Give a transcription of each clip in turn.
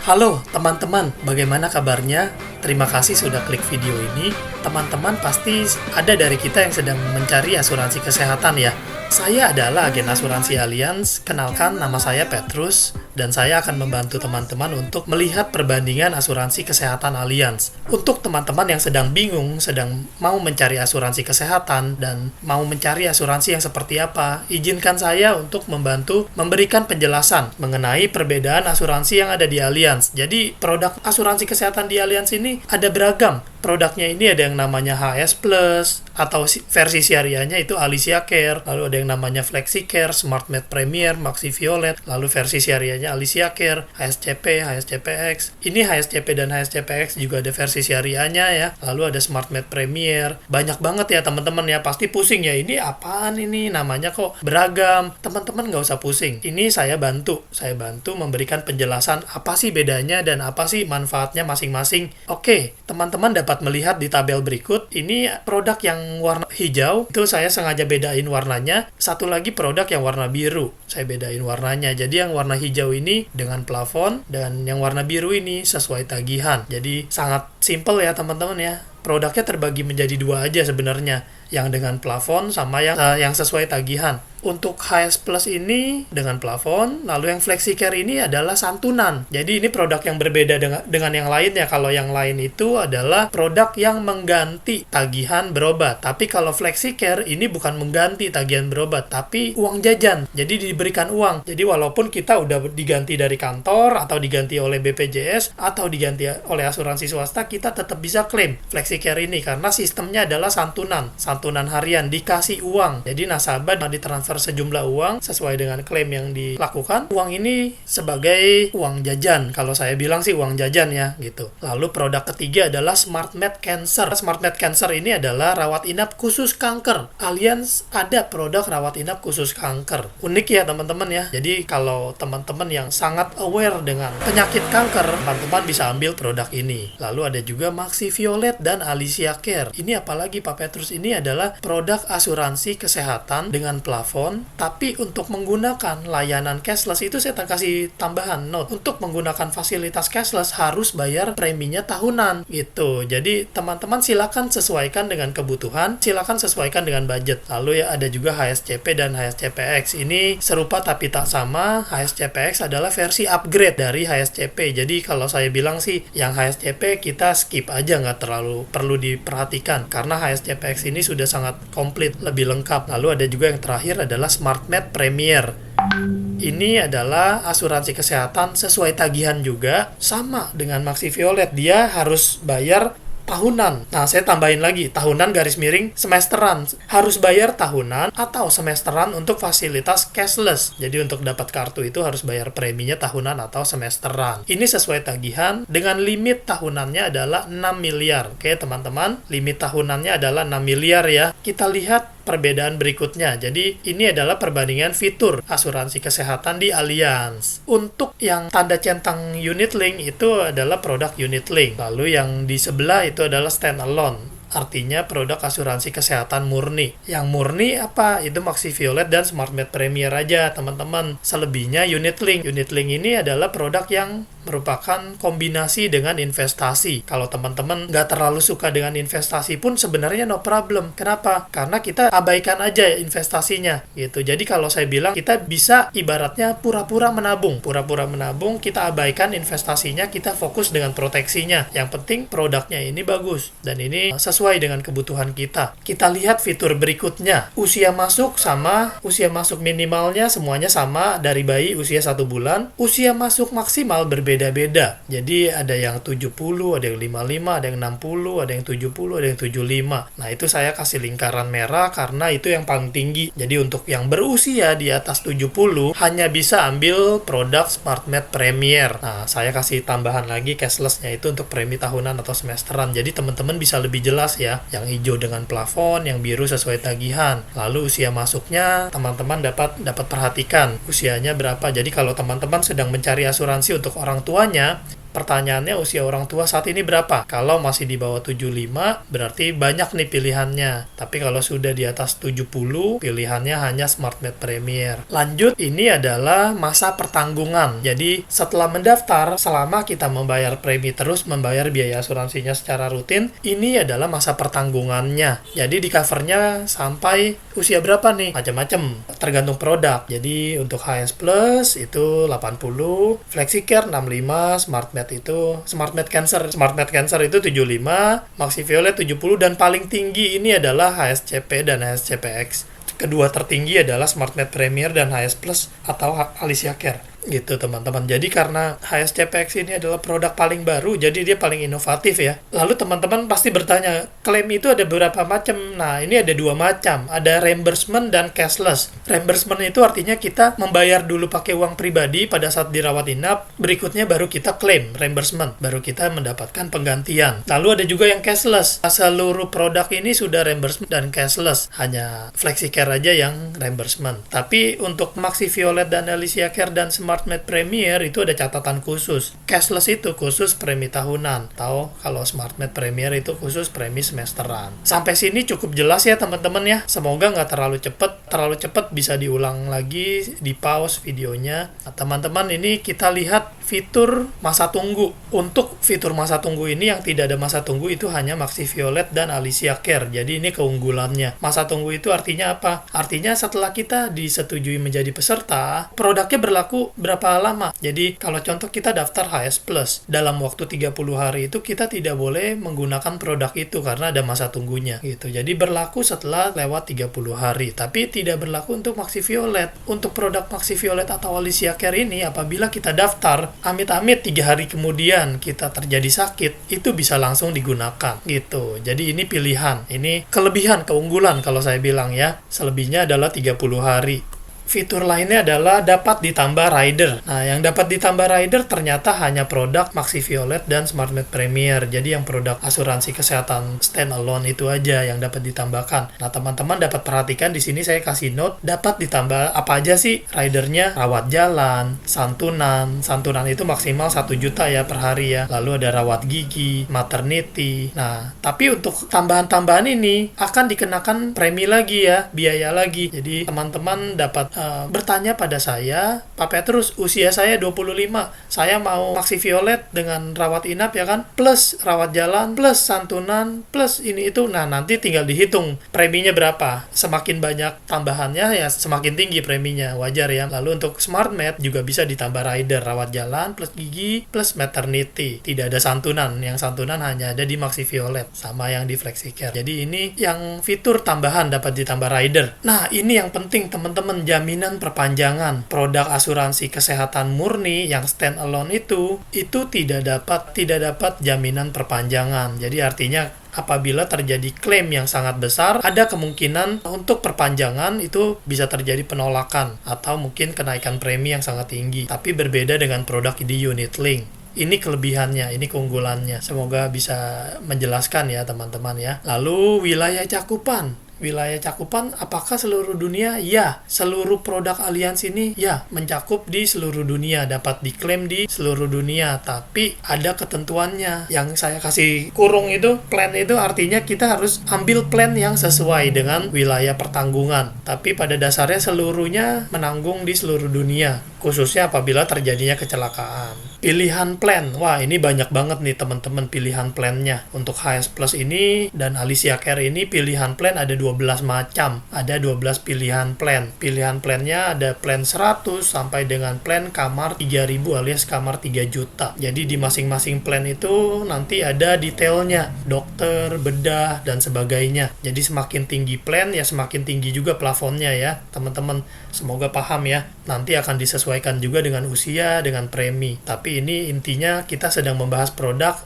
Halo teman-teman, bagaimana kabarnya? Terima kasih sudah klik video ini. Teman-teman pasti ada dari kita yang sedang mencari asuransi kesehatan ya. Saya adalah agen asuransi Allianz. Kenalkan, nama saya Petrus dan saya akan membantu teman-teman untuk melihat perbandingan asuransi kesehatan Allianz. Untuk teman-teman yang sedang bingung, sedang mau mencari asuransi kesehatan dan mau mencari asuransi yang seperti apa, izinkan saya untuk membantu memberikan penjelasan mengenai perbedaan asuransi yang ada di Allianz. Jadi, produk asuransi kesehatan di Allianz ini ada beragam. Produknya ini ada yang namanya HS Plus, atau versi syariahnya itu Alicia Care, lalu ada yang namanya Flexi Care, Smart Med Premier, Maxi Violet, lalu versi syariahnya Alicia Care, HSCP, HSCPX. Ini HSCP dan HSCPX juga ada versi syariahnya ya. Lalu ada Smart Med Premier. Banyak banget ya teman-teman ya, pasti pusing ya, ini apaan ini, namanya kok beragam. Teman-teman nggak usah pusing. Ini saya bantu memberikan penjelasan apa sih bedanya dan apa sih manfaatnya masing-masing. Oke, teman-teman dapat melihat di tabel berikut, ini produk yang warna hijau, itu saya sengaja bedain warnanya. Satu lagi produk yang warna biru, saya bedain warnanya. Jadi yang warna hijau ini dengan plafon, dan yang warna biru ini sesuai tagihan. Jadi sangat simple ya teman-teman ya. Produknya terbagi menjadi dua aja sebenarnya, yang dengan plafon sama yang sesuai tagihan. Untuk HS Plus ini dengan plafon, lalu yang FlexiCare ini adalah santunan. Jadi ini produk yang berbeda dengan yang lain ya. Kalau yang lain itu adalah produk yang mengganti tagihan berobat. Tapi kalau FlexiCare ini bukan mengganti tagihan berobat, tapi uang jajan. Jadi diberikan uang. Jadi walaupun kita udah diganti dari kantor, atau diganti oleh BPJS, atau diganti oleh asuransi swasta, kita tetap bisa klaim FlexiCare ini karena sistemnya adalah santunan harian, dikasih uang. Jadi nasabah ditransfer sejumlah uang sesuai dengan klaim yang dilakukan. Uang ini sebagai uang jajan. Kalau saya bilang sih uang jajan ya gitu. Lalu produk ketiga adalah Smart Med Cancer. Smart Med Cancer ini adalah rawat inap khusus kanker. Allianz ada produk rawat inap khusus kanker. Unik ya teman-teman ya. Jadi kalau teman-teman yang sangat aware dengan penyakit kanker, teman-teman bisa ambil produk ini. Lalu ada juga Maxi Violet dan Alicia Care. Ini apalagi Pak Petrus, ini adalah produk asuransi kesehatan dengan plafon. Tapi untuk menggunakan layanan cashless itu saya kasih tambahan note. Untuk menggunakan fasilitas cashless harus bayar preminya tahunan gitu. Jadi teman-teman silakan sesuaikan dengan kebutuhan, silakan sesuaikan dengan budget. Lalu ya ada juga HSCP dan HSCPX. Ini serupa tapi tak sama. HSCPX adalah versi upgrade dari HSCP. Jadi kalau saya bilang sih yang HSCP kita skip aja, nggak terlalu perlu diperhatikan karena HSCPX ini sudah sangat komplit, lebih lengkap. Lalu ada juga yang terakhir adalah Smart Med Premier. Ini adalah asuransi kesehatan sesuai tagihan juga, sama dengan Maxi Violet. Dia harus bayar tahunan. Nah, saya tambahin lagi, tahunan garis miring semesteran. Harus bayar tahunan atau semesteran untuk fasilitas cashless. Jadi untuk dapat kartu itu harus bayar preminya tahunan atau semesteran. Ini sesuai tagihan dengan limit tahunannya adalah 6 miliar. Oke, teman-teman, limit tahunannya adalah 6 miliar ya. Kita lihat perbedaan berikutnya. Jadi ini adalah perbandingan fitur asuransi kesehatan di Allianz. Untuk yang tanda centang unit link itu adalah produk unit link. Lalu yang di sebelah itu adalah standalone. Artinya produk asuransi kesehatan murni. Yang murni apa? Itu Maxi Violet dan Smart Med Premier aja, teman-teman. Selebihnya unit link. Unit link ini adalah produk yang merupakan kombinasi dengan investasi. Kalau teman-teman nggak terlalu suka dengan investasi pun sebenarnya no problem. Kenapa? Karena kita abaikan aja investasinya gitu. Jadi kalau saya bilang kita bisa ibaratnya pura-pura menabung. Pura-pura menabung, kita abaikan investasinya, kita fokus dengan proteksinya. Yang penting produknya ini bagus dan ini sesuai dengan kebutuhan kita. Kita lihat fitur berikutnya. Usia masuk sama usia masuk minimalnya semuanya sama dari bayi usia 1 bulan. Usia masuk maksimal berbeda. Jadi ada yang 70, ada yang 55, ada yang 60, ada yang 70, ada yang 75. Nah, itu saya kasih lingkaran merah karena itu yang paling tinggi. Jadi untuk yang berusia di atas 70 hanya bisa ambil produk Smart Med Premier. Nah, saya kasih tambahan lagi cashless-nya itu untuk premi tahunan atau semesteran. Jadi teman-teman bisa lebih jelas ya. Yang hijau dengan plafon, yang biru sesuai tagihan. Lalu usia masuknya teman-teman dapat perhatikan usianya berapa. Jadi kalau teman-teman sedang mencari asuransi untuk orang tuanya, Pertanyaannya, usia orang tua saat ini berapa? Kalau masih di bawah 75, berarti banyak nih pilihannya. Tapi kalau sudah di atas 70, pilihannya hanya SmartMed Premier. Lanjut, ini adalah masa pertanggungan. Jadi, setelah mendaftar, selama kita membayar premi terus, membayar biaya asuransinya secara rutin, ini adalah masa pertanggungannya. Jadi, di covernya sampai usia berapa nih? Macam-macam, tergantung produk. Jadi, untuk HS Plus itu 80, FlexiCare 65, SmartMed Cancer itu 75, MaxiViolet 70, dan paling tinggi ini adalah HSCP dan HSCPX. Kedua tertinggi adalah SmartMed Premier dan HS Plus atau Alicia Care. Gitu teman-teman. Jadi karena HSCPX ini adalah produk paling baru, jadi dia paling inovatif ya. Lalu teman-teman pasti bertanya, klaim itu ada berapa macam? Nah, ini ada 2 macam. Ada reimbursement dan cashless. Reimbursement itu artinya kita membayar dulu pakai uang pribadi pada saat dirawat inap, berikutnya baru kita klaim reimbursement, baru kita mendapatkan penggantian. Lalu ada juga yang cashless. Seluruh produk ini sudah reimbursement dan cashless. Hanya FlexiCare aja yang reimbursement. Tapi untuk MaxiViolet dan Alicia Care dan SmartMed Premier itu ada catatan khusus. Cashless itu khusus premi tahunan, atau kalau SmartMed Premier itu khusus premi semesteran. Sampai sini cukup jelas ya teman-teman ya. Semoga nggak terlalu cepat bisa diulang lagi, di pause videonya. Nah, teman-teman, ini kita lihat fitur masa tunggu. Untuk fitur masa tunggu ini yang tidak ada masa tunggu itu hanya MaxiViolet dan Alicia Care. Jadi ini keunggulannya. Masa tunggu itu artinya apa? Artinya setelah kita disetujui menjadi peserta, produknya berlaku berapa lama. Jadi kalau contoh kita daftar HS Plus, dalam waktu 30 hari itu kita tidak boleh menggunakan produk itu karena ada masa tunggunya gitu. Jadi berlaku setelah lewat 30 hari. Tapi tidak berlaku untuk MaxiViolet. Untuk produk MaxiViolet atau Alicia Care ini, apabila kita daftar, amit-amit 3 hari kemudian kita terjadi sakit, itu bisa langsung digunakan gitu. Jadi ini pilihan. Ini kelebihan, keunggulan kalau saya bilang ya. Selebihnya adalah 30 hari. Fitur lainnya adalah dapat ditambah rider. Nah, yang dapat ditambah rider ternyata hanya produk MaxiViolet dan SmartMed Premier. Jadi yang produk asuransi kesehatan standalone itu aja yang dapat ditambahkan. Nah, teman-teman dapat perhatikan di sini saya kasih note, dapat ditambah apa aja sih ridernya? Rawat jalan, santunan. Santunan itu maksimal 1 juta ya per hari ya. Lalu ada rawat gigi, maternity. Nah, tapi untuk tambahan-tambahan ini akan dikenakan premi lagi ya, biaya lagi. Jadi teman-teman dapat bertanya pada saya, Pak Petrus, usia saya 25, saya mau MaxiViolet dengan rawat inap ya kan, plus rawat jalan, plus santunan, plus ini itu. Nah, nanti tinggal dihitung preminya berapa. Semakin banyak tambahannya ya semakin tinggi preminya, wajar ya. Lalu untuk SmartMed juga bisa ditambah rider, rawat jalan, plus gigi, plus maternity. Tidak ada santunan, yang santunan hanya ada di MaxiViolet, sama yang di FlexiCare. Jadi ini yang fitur tambahan dapat ditambah rider. Nah, ini yang penting teman-teman, jaminan perpanjangan. Produk asuransi kesehatan murni yang standalone itu tidak dapat jaminan perpanjangan. Jadi artinya apabila terjadi klaim yang sangat besar, ada kemungkinan untuk perpanjangan itu bisa terjadi penolakan atau mungkin kenaikan premi yang sangat tinggi. Tapi berbeda dengan produk di unit link. Ini kelebihannya, ini keunggulannya. Semoga bisa menjelaskan ya teman-teman ya. Lalu wilayah cakupan. Wilayah cakupan apakah seluruh dunia? Ya, seluruh produk aliansi ini ya mencakup di seluruh dunia, dapat diklaim di seluruh dunia. Tapi ada ketentuannya. Yang saya kasih kurung itu, plan itu artinya kita harus ambil plan yang sesuai dengan wilayah pertanggungan. Tapi pada dasarnya seluruhnya menanggung di seluruh dunia, khususnya apabila terjadinya kecelakaan. Pilihan plan, wah ini banyak banget nih teman-teman pilihan plannya. Untuk HS Plus ini dan Alicia Care ini pilihan plan ada 12 macam. Ada 12 pilihan plan. Pilihan plannya ada plan 100 sampai dengan plan kamar 3.000 alias kamar 3 juta. Jadi di masing-masing plan itu nanti ada detailnya, dokter, bedah, dan sebagainya. Jadi semakin tinggi plan ya semakin tinggi juga plafonnya ya teman-teman. Semoga paham ya. Nanti akan disesuaikan juga dengan usia, dengan premi. Tapi ini intinya kita sedang membahas produk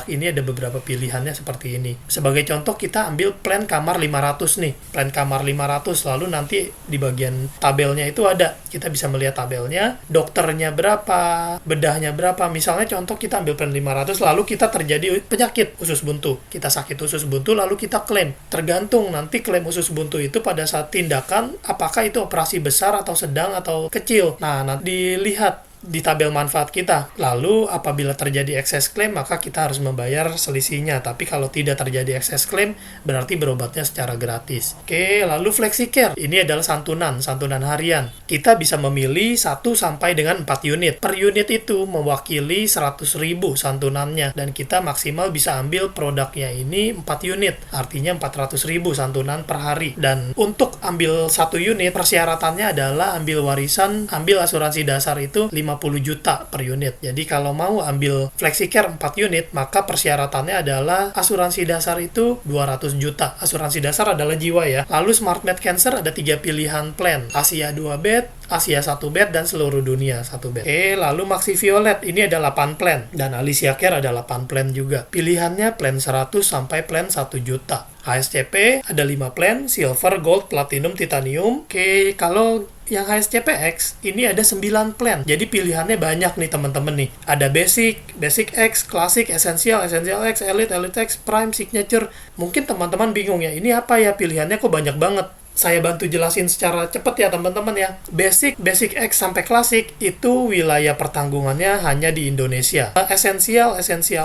ini ada beberapa pilihannya seperti ini. Sebagai contoh kita ambil plan kamar 500 nih. Plan kamar 500, lalu nanti di bagian tabelnya itu ada. Kita bisa melihat tabelnya, dokternya berapa, bedahnya berapa. Misalnya contoh kita ambil plan 500, lalu kita terjadi penyakit usus buntu. Kita sakit usus buntu, lalu kita klaim. Tergantung nanti klaim usus buntu itu pada saat tindakan, apakah itu operasi besar atau sedang atau kecil. Nah, nanti dilihat di tabel manfaat kita. Lalu apabila terjadi excess claim, maka kita harus membayar selisihnya. Tapi kalau tidak terjadi excess claim, berarti berobatnya secara gratis. Oke, lalu FlexiCare. Ini adalah santunan harian. Kita bisa memilih 1 sampai dengan 4 unit. Per unit itu mewakili 100.000 santunannya. Dan kita maksimal bisa ambil produknya ini 4 unit. Artinya 400.000 santunan per hari. Dan untuk ambil 1 unit, persyaratannya adalah ambil warisan, ambil asuransi dasar itu 50 juta per unit. Jadi kalau mau ambil FlexiCare 4 unit, maka persyaratannya adalah asuransi dasar itu 200 juta. Asuransi dasar adalah jiwa ya. Lalu SmartMed Cancer ada 3 pilihan plan. Asia 2 bed, Asia 1 bed, dan seluruh dunia 1 bed. Oke, lalu Maxi Violet ini ada 8 plan. Dan Alicia Care ada 8 plan juga. Pilihannya plan 100 sampai plan 1 juta. HSCP ada 5 plan, Silver, Gold, Platinum, Titanium. Oke, kalau yang HSCPX ini ada 9 plan. Jadi pilihannya banyak nih teman-teman nih. Ada Basic, Basic X, Classic, Essential, Essential X, Elite, Elite X, Prime, Signature. Mungkin teman-teman bingung ya, ini apa ya pilihannya kok banyak banget. Saya bantu jelasin secara cepat ya teman-teman ya. Basic X sampai Classic itu wilayah pertanggungannya hanya di Indonesia. Essential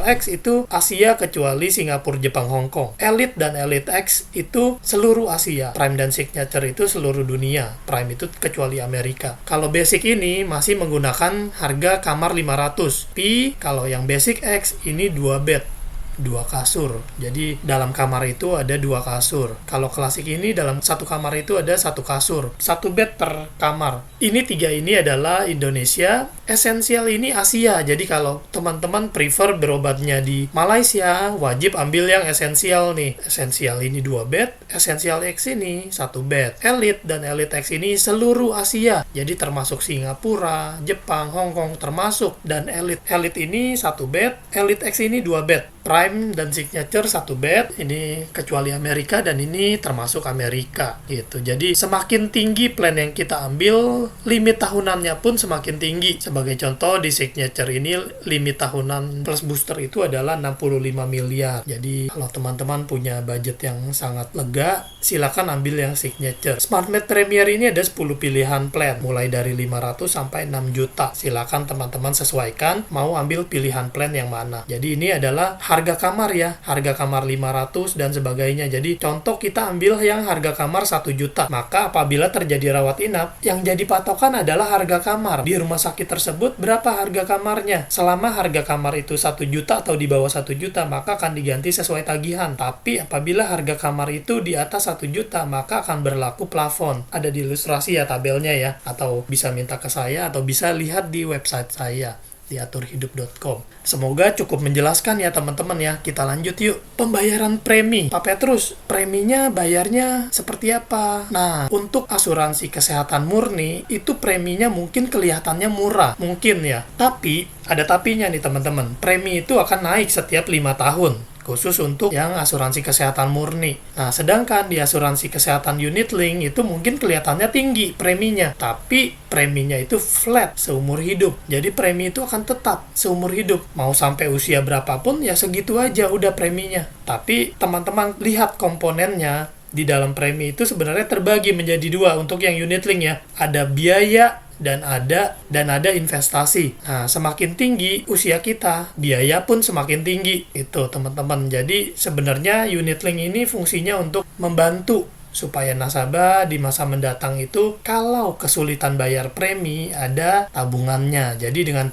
X itu Asia kecuali Singapura, Jepang, Hong Kong. Elite dan Elite X itu seluruh Asia. Prime dan Signature itu seluruh dunia. Prime itu kecuali Amerika. Kalau Basic ini masih menggunakan harga kamar 500. Tapi kalau yang Basic X ini 2 bed. 2 kasur. Jadi dalam kamar itu ada 2 kasur. Kalau klasik ini dalam satu kamar itu ada 1 kasur. 1 bed per kamar. Ini 3 ini adalah Indonesia. Esensial ini Asia. Jadi kalau teman-teman prefer berobatnya di Malaysia, wajib ambil yang esensial nih. Esensial ini 2 bed. Esensial X ini 1 bed. Elite dan Elite X ini seluruh Asia. Jadi termasuk Singapura, Jepang, Hong Kong termasuk. Dan Elite ini 1 bed. Elite X ini 2 bed. Prime dan Signature 1 bed, ini kecuali Amerika dan ini termasuk Amerika gitu. Jadi semakin tinggi plan yang kita ambil, limit tahunannya pun semakin tinggi. Sebagai contoh di Signature ini limit tahunan plus booster itu adalah 65 miliar. Jadi kalau teman-teman punya budget yang sangat lega, silakan ambil yang Signature. SmartMed Premier ini ada 10 pilihan plan, mulai dari 500 sampai 6 juta. Silakan teman-teman sesuaikan mau ambil pilihan plan yang mana. Jadi ini adalah harga kamar ya, harga kamar 500 dan sebagainya. Jadi contoh kita ambil yang harga kamar 1 juta. Maka apabila terjadi rawat inap, yang jadi patokan adalah harga kamar. Di rumah sakit tersebut berapa harga kamarnya? Selama harga kamar itu 1 juta atau di bawah 1 juta, maka akan diganti sesuai tagihan. Tapi apabila harga kamar itu di atas 1 juta, maka akan berlaku plafon. Ada di ilustrasi ya tabelnya ya, atau bisa minta ke saya atau bisa lihat di website saya di aturhidup.com. Semoga cukup menjelaskan ya teman-teman ya. Kita lanjut yuk. Pembayaran premi. Pak Petrus, preminya bayarnya seperti apa? Nah, untuk asuransi kesehatan murni, itu preminya mungkin kelihatannya murah. Mungkin ya. Tapi, ada tapinya nih teman-teman. Premi itu akan naik setiap 5 tahun. Khusus untuk yang asuransi kesehatan murni. Nah, sedangkan di asuransi kesehatan unit link itu mungkin kelihatannya tinggi preminya, tapi preminya itu flat seumur hidup. Jadi premi itu akan tetap seumur hidup. Mau sampai usia berapapun ya segitu aja udah preminya. Tapi teman-teman lihat komponennya. Di dalam premi itu sebenarnya terbagi menjadi 2 untuk yang unit link ya. Ada biaya dan ada investasi. Nah, semakin tinggi usia kita, biaya pun semakin tinggi. Itu teman-teman. Jadi sebenarnya unit link ini fungsinya untuk membantu supaya nasabah di masa mendatang itu kalau kesulitan bayar premi ada tabungannya. Jadi dengan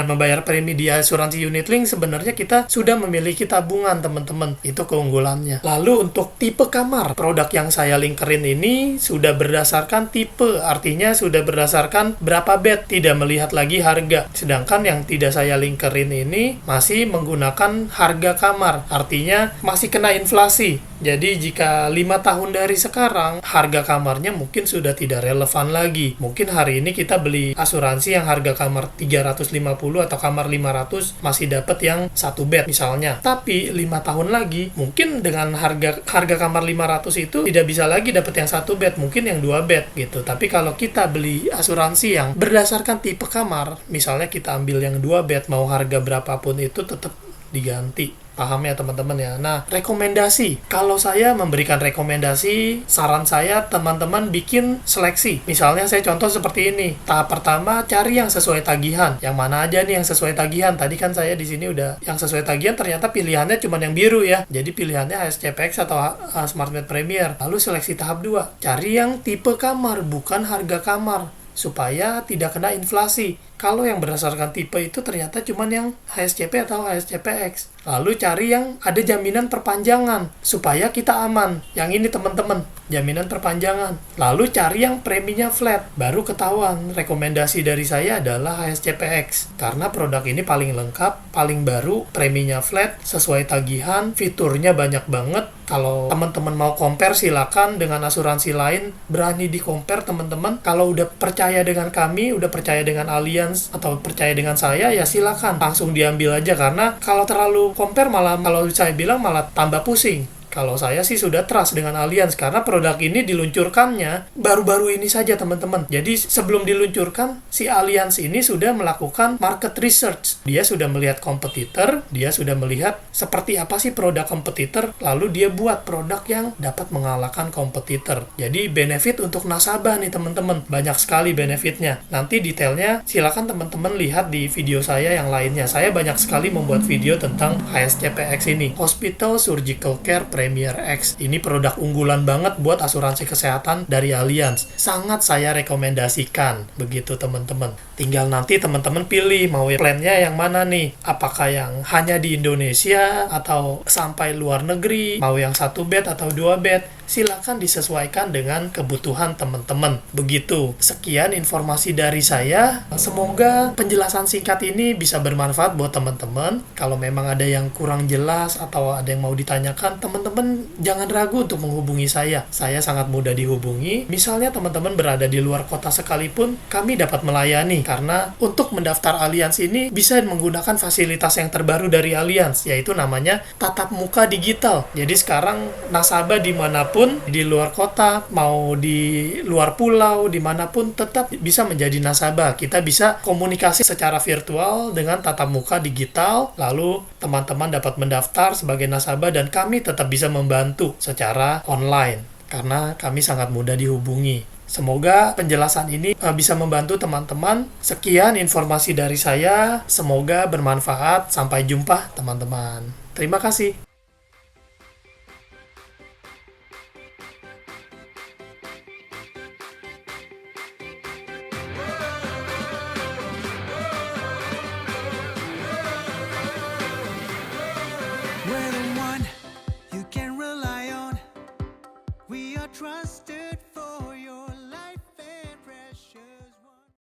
membayar premi di asuransi unit link sebenarnya kita sudah memiliki tabungan teman-teman. Itu keunggulannya. Lalu untuk tipe kamar, produk yang saya linkerin ini sudah berdasarkan tipe, artinya sudah berdasarkan berapa bed, tidak melihat lagi harga. Sedangkan yang tidak saya linkerin ini masih menggunakan harga kamar, artinya masih kena inflasi. Jadi jika 5 tahun dari sekarang, harga kamarnya mungkin sudah tidak relevan lagi. Mungkin hari ini kita beli asuransi yang harga kamar 350 atau kamar 500 masih dapat yang 1 bed misalnya. Tapi 5 tahun lagi, mungkin dengan harga kamar 500 itu tidak bisa lagi dapat yang 1 bed, mungkin yang 2 bed gitu. Tapi kalau kita beli asuransi yang berdasarkan tipe kamar, misalnya kita ambil yang 2 bed, mau harga berapapun itu tetap diganti. Paham ya teman-teman ya. Nah, rekomendasi. Kalau saya memberikan rekomendasi, saran saya teman-teman bikin seleksi. Misalnya saya contoh seperti ini. Tahap pertama, cari yang sesuai tagihan. Yang mana aja nih yang sesuai tagihan? Tadi kan saya di sini udah yang sesuai tagihan, ternyata pilihannya cuma yang biru ya. Jadi pilihannya HSCPX atau SmartMate Premier. Lalu seleksi tahap 2. Cari yang tipe kamar, bukan harga kamar, supaya tidak kena inflasi. Kalau yang berdasarkan tipe itu ternyata cuma yang HSCP atau HSCPX. Lalu cari yang ada jaminan perpanjangan supaya kita aman. Yang ini teman-teman, jaminan perpanjangan. Lalu cari yang preminya flat. Baru ketahuan. Rekomendasi dari saya adalah HSCPX. Karena produk ini paling lengkap, paling baru, preminya flat, sesuai tagihan, fiturnya banyak banget. Kalau teman-teman mau compare silakan dengan asuransi lain, berani di compare teman-teman. Kalau udah percaya dengan kami, udah percaya dengan Allianz atau percaya dengan saya, ya silakan langsung diambil aja. Karena kalau terlalu compare malah, kalau saya bilang malah tambah pusing. Kalau saya sih sudah trust dengan Allianz karena produk ini diluncurkannya baru-baru ini saja teman-teman. Jadi sebelum diluncurkan, si Allianz ini sudah melakukan market research. Dia sudah melihat kompetitor, dia sudah melihat seperti apa sih produk kompetitor, lalu dia buat produk yang dapat mengalahkan kompetitor. Jadi benefit untuk nasabah nih teman-teman, banyak sekali benefitnya. Nanti detailnya silakan teman-teman lihat di video saya yang lainnya. Saya banyak sekali membuat video tentang HSCPX ini. Hospital Surgical Care Premier X. Ini produk unggulan banget buat asuransi kesehatan dari Allianz. Sangat saya rekomendasikan. Begitu teman-teman. Tinggal nanti teman-teman pilih mau plannya yang mana nih. Apakah yang hanya di Indonesia atau sampai luar negeri, mau yang 1 bed atau 2 bed. Silakan disesuaikan dengan kebutuhan teman-teman. Begitu. Sekian informasi dari saya. Semoga penjelasan singkat ini bisa bermanfaat buat teman-teman. Kalau memang ada yang kurang jelas atau ada yang mau ditanyakan, teman-teman jangan ragu untuk menghubungi saya. Saya sangat mudah dihubungi. Misalnya teman-teman berada di luar kota sekalipun, kami dapat melayani. Karena untuk mendaftar Allianz ini bisa menggunakan fasilitas yang terbaru dari Allianz, yaitu namanya tatap muka digital. Jadi sekarang nasabah dimanapun, di luar kota, mau di luar pulau, dimanapun tetap bisa menjadi nasabah. Kita bisa komunikasi secara virtual dengan tatap muka digital, lalu teman-teman dapat mendaftar sebagai nasabah dan kami tetap bisa membantu secara online karena kami sangat mudah dihubungi. Semoga penjelasan ini bisa membantu teman-teman. Sekian informasi dari saya, semoga bermanfaat. Sampai jumpa teman-teman. Terima kasih.